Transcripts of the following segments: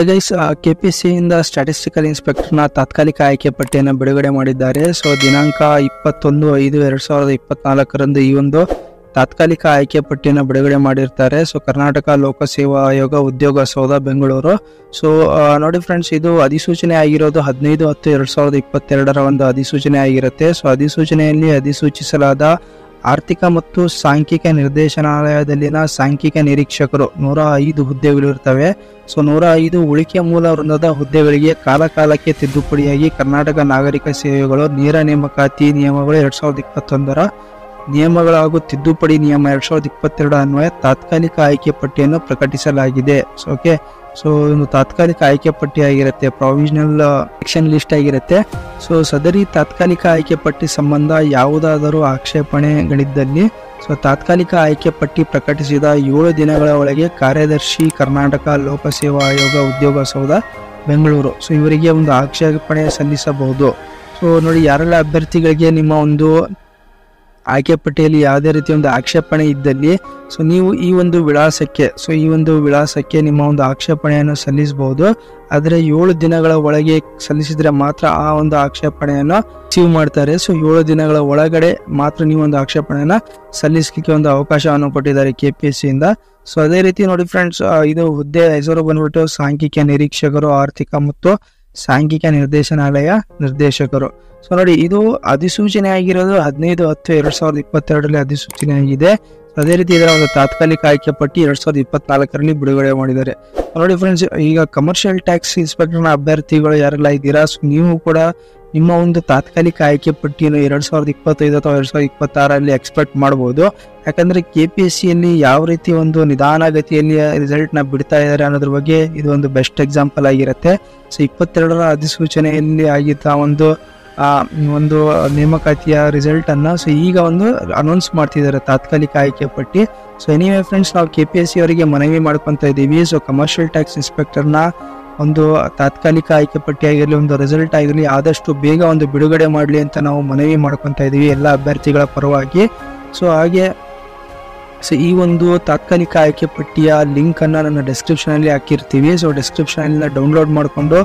Guys, ಕೆಪಿಎಸ್ಸಿಯಿಂದ statistical ಇನ್ಸ್ಪೆಕ್ಟರ್ನ ತಾತ್ಕಾಲಿಕ ಆಯ್ಕೆ ಪಟ್ಟಿಯನ್ನು ಬಿಡುಗಡೆ ಮಾಡಿದ್ದಾರೆ. ಸೊ ದಿನಾಂಕ 21/5/2024 ಈ ಒಂದು ತಾತ್ಕಾಲಿಕ ಆಯ್ಕೆ ಪಟ್ಟಿಯನ್ನು ಬಿಡುಗಡೆ ಮಾಡಿರ್ತಾರೆ. ಸೊ ಕರ್ನಾಟಕ ಲೋಕಸೇವಾ ಆಯೋಗ ಉದ್ಯೋಗ ಸೌಧ ಬೆಂಗಳೂರು. ಸೊ ನೋಡಿ ಫ್ರೆಂಡ್ಸ್, ಇದು ಅಧಿಸೂಚನೆ ಆಗಿರೋದು 15/10/2022 ಒಂದು ಅಧಿಸೂಚನೆ ಆಗಿರುತ್ತೆ. ಸೊ ಅಧಿಸೂಚನೆಯಲ್ಲಿ ಅಧಿಸೂಚಿಸಲಾದ ಆರ್ಥಿಕ ಮತ್ತು ಸಾಂಖ್ಯಿಕ ನಿರ್ದೇಶನಾಲಯದಲ್ಲಿನ ಸಾಂಖ್ಯಿಕ ನಿರೀಕ್ಷಕರು 105 ಹುದ್ದೆಗಳು ಇರ್ತವೆ. ಸೊ 105 ಉಳಿಕೆ ಮೂಲ ವೃಂದದ ಹುದ್ದೆಗಳಿಗೆ ಕಾಲಕಾಲಕ್ಕೆ ತಿದ್ದುಪಡಿಯಾಗಿ ಕರ್ನಾಟಕ ನಾಗರಿಕ ಸೇವೆಗಳು ನೇರ ನೇಮಕಾತಿ ನಿಯಮಗಳು 2021 ನಿಯಮಗಳು ಹಾಗೂ ತಿದ್ದುಪಡಿ ನಿಯಮ 2022 ಅನ್ವಯ ತಾತ್ಕಾಲಿಕ ಆಯ್ಕೆ ಪಟ್ಟಿಯನ್ನು ಪ್ರಕಟಿಸಲಾಗಿದೆ. ಸೊ ಒಂದು ತಾತ್ಕಾಲಿಕ ಆಯ್ಕೆ ಪಟ್ಟಿ ಆಗಿರುತ್ತೆ, ಪ್ರಾವಿಷನಲ್ ಸೆಲೆಕ್ಷನ್ ಲಿಸ್ಟ್ ಆಗಿರುತ್ತೆ. ಸೊ ಸದರಿ ತಾತ್ಕಾಲಿಕ ಆಯ್ಕೆ ಪಟ್ಟಿ ಸಂಬಂಧ ಯಾವುದಾದರೂ ಆಕ್ಷೇಪಣೆಗಳಿದ್ದಲ್ಲಿ ತಾತ್ಕಾಲಿಕ ಆಯ್ಕೆ ಪಟ್ಟಿ ಪ್ರಕಟಿಸಿದ 7 ದಿನಗಳ ಒಳಗೆ ಕಾರ್ಯದರ್ಶಿ ಕರ್ನಾಟಕ ಲೋಕಸೇವಾ ಆಯೋಗ ಉದ್ಯೋಗ ಸೌಧ ಬೆಂಗಳೂರು ಇವರಿಗೆ ಒಂದು ಆಕ್ಷೇಪಣೆ ಸಲ್ಲಿಸಬಹುದು. ಸೊ ನೋಡಿ, ಯಾರೆಲ್ಲ ಅಭ್ಯರ್ಥಿಗಳಿಗೆ ನಿಮ್ಮ ಒಂದು ಆಯ್ಕೆ ಪಟ್ಟಿಯಲ್ಲಿ ಯಾವುದೇ ರೀತಿಯ ಒಂದು ಆಕ್ಷೇಪಣೆ ಇದ್ದಲ್ಲಿ ನೀವು ಈ ಒಂದು ವಿಳಾಸಕ್ಕೆ ನಿಮ್ಮ ಒಂದು ಆಕ್ಷೇಪಣೆಯನ್ನು ಸಲ್ಲಿಸಬಹುದು. ಆದರೆ 7 ದಿನಗಳ ಒಳಗೆ ಸಲ್ಲಿಸಿದ್ರೆ ಮಾತ್ರ ಆ ಒಂದು ಆಕ್ಷೇಪಣೆಯನ್ನು ರಿಸೀವ್ ಮಾಡ್ತಾರೆ. ಸೊ 7 ದಿನಗಳ ಒಳಗಡೆ ಮಾತ್ರ ನೀವು ಒಂದು ಆಕ್ಷೇಪಣೆಯನ್ನು ಸಲ್ಲಿಸಲಿಕ್ಕೆ ಒಂದು ಅವಕಾಶವನ್ನು ಕೊಟ್ಟಿದ್ದಾರೆ ಕೆಪಿಎಸ್ಸಿ ಇಂದ. ಸೊ ಅದೇ ರೀತಿ ನೋಡಿ ಫ್ರೆಂಡ್ಸ್, ಇದು ಹುದ್ದೆ ಹೆಸರು ಬಂದ್ಬಿಟ್ಟು ಸಾಂಖ್ಯಿಕ ನಿರೀಕ್ಷಕರು, ಆರ್ಥಿಕ ಮತ್ತು ಸಾಂಖ್ಯಿಕ ನಿರ್ದೇಶನಾಲಯ ನಿರ್ದೇಶಕರು. ಸೊ ನೋಡಿ, ಇದು ಅಧಿಸೂಚನೆ ಆಗಿರೋದು 15/10/2022 ಅಧಿಸೂಚನೆ ಆಗಿದೆ. ಅದೇ ರೀತಿ ಇದರ ಒಂದು ತಾತ್ಕಾಲಿಕ ಆಯ್ಕೆ ಪಟ್ಟಿ 2024 ಬಿಡುಗಡೆ ಮಾಡಿದ್ದಾರೆ. ನೋಡಿ ಫ್ರೆಂಡ್ಸ್, ಈಗ ಕಮರ್ಷಿಯಲ್ ಟ್ಯಾಕ್ಸ್ ಇನ್ಸ್ಪೆಕ್ಟರ್ನ ಅಭ್ಯರ್ಥಿಗಳು ಯಾರೆಲ್ಲ ಇದ್ದೀರಾ, ಸೊ ನೀವು ಕೂಡ ನಿಮ್ಮ ಒಂದು ತಾತ್ಕಾಲಿಕ ಆಯ್ಕೆ ಪಟ್ಟಿಯನ್ನು 2025 ಅಥವಾ 2026 ಎಕ್ಸ್ಪೆಕ್ಟ್ ಮಾಡ್ಬೋದು. ಯಾಕಂದ್ರೆ ಕೆಪಿಎಸ್ಸಿಯಲ್ಲಿ ಯಾವ ರೀತಿ ಒಂದು ನಿಧಾನಗತಿಯಲ್ಲಿ ರಿಸಲ್ಟ್ನ ಬಿಡ್ತಾ ಇದ್ದಾರೆ ಅನ್ನೋದ್ರ ಬಗ್ಗೆ ಇದು ಒಂದು ಬೆಸ್ಟ್ ಎಕ್ಸಾಂಪಲ್ ಆಗಿರುತ್ತೆ. ಸೊ 22ರ ಅಧಿಸೂಚನೆಯಲ್ಲಿ ಆಗಿದ್ದ ಒಂದು ನೇಮಕಾತಿಯ ರಿಸಲ್ಟ್ ಅನ್ನ ಈಗ ಒಂದು ಅನೌನ್ಸ್ ಮಾಡ್ತಿದ್ದಾರೆ ತಾತ್ಕಾಲಿಕ ಆಯ್ಕೆ ಪಟ್ಟಿ. ಸೊ ಎನಿವೇ ಫ್ರೆಂಡ್ಸ್, ನಾವು ಕೆಪಿಎಸ್ಸಿ ಅವರಿಗೆ ಮನವಿ ಮಾಡ್ಕೊಂತ ಇದ್ದೀವಿ. ಸೊ ಕಮರ್ಷಿಯಲ್ ಟ್ಯಾಕ್ಸ್ ಇನ್ಸ್ಪೆಕ್ಟರ್ನ ಒಂದು ತಾತ್ಕಾಲಿಕ ಆಯ್ಕೆ ಪಟ್ಟಿ ಆಗಿರಲಿ, ಒಂದು ರಿಸಲ್ಟ್ ಆಗಿರಲಿ, ಆದಷ್ಟು ಬೇಗ ಒಂದು ಬಿಡುಗಡೆ ಮಾಡಲಿ ಅಂತ ನಾವು ಮನವಿ ಮಾಡ್ಕೊತಾ ಇದ್ದೀವಿ ಎಲ್ಲ ಅಭ್ಯರ್ಥಿಗಳ ಪರವಾಗಿ. ಸೊ ಈ ಒಂದು ತಾತ್ಕಾಲಿಕ ಆಯ್ಕೆ ಪಟ್ಟಿಯ ಲಿಂಕ್ ಅನ್ನ ನನ್ನ ಡಿಸ್ಕ್ರಿಪ್ಷನ್ ಅಲ್ಲಿ ಹಾಕಿರ್ತೀವಿ. ಸೊ ಡಿಸ್ಕ್ರಿಪ್ಷನ್ ಅಲ್ಲಿ ಡೌನ್ಲೋಡ್ ಮಾಡಿಕೊಂಡು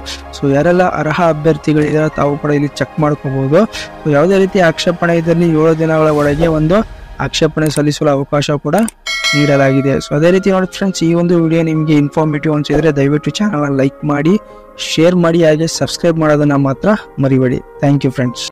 ಯಾರೆಲ್ಲ ಅರ್ಹ ಅಭ್ಯರ್ಥಿಗಳಿದ್ದಾರೆ ತಾವು ಕೂಡ ಇಲ್ಲಿ ಚೆಕ್ ಮಾಡ್ಕೋಬಹುದು. ಸೊ ಯಾವುದೇ ರೀತಿ ಆಕ್ಷೇಪಣೆ ಇದ್ದಲ್ಲಿ 7 ದಿನಗಳ ಒಳಗೆ ಒಂದು ಆಕ್ಷೇಪಣೆ ಸಲ್ಲಿಸಲು ಅವಕಾಶ ಕೂಡ ನೀಡಲಾಗಿದೆ. ಸೊ ಅದೇ ರೀತಿ ನೋಡಿ ಫ್ರೆಂಡ್ಸ್, ಈ ಒಂದು ವಿಡಿಯೋ ನಿಮಗೆ ಇನ್ಫಾರ್ಮೇಟಿವ್ ಅನ್ಸಿದ್ರೆ ದಯವಿಟ್ಟು ಚಾನಲ್ ಲೈಕ್ ಮಾಡಿ, ಶೇರ್ ಮಾಡಿ, ಹಾಗೆ ಸಬ್ಸ್ಕ್ರೈಬ್ ಮಾಡೋದನ್ನ ಮಾತ್ರ ಮರಿಬೇಡಿ. Thank you friends.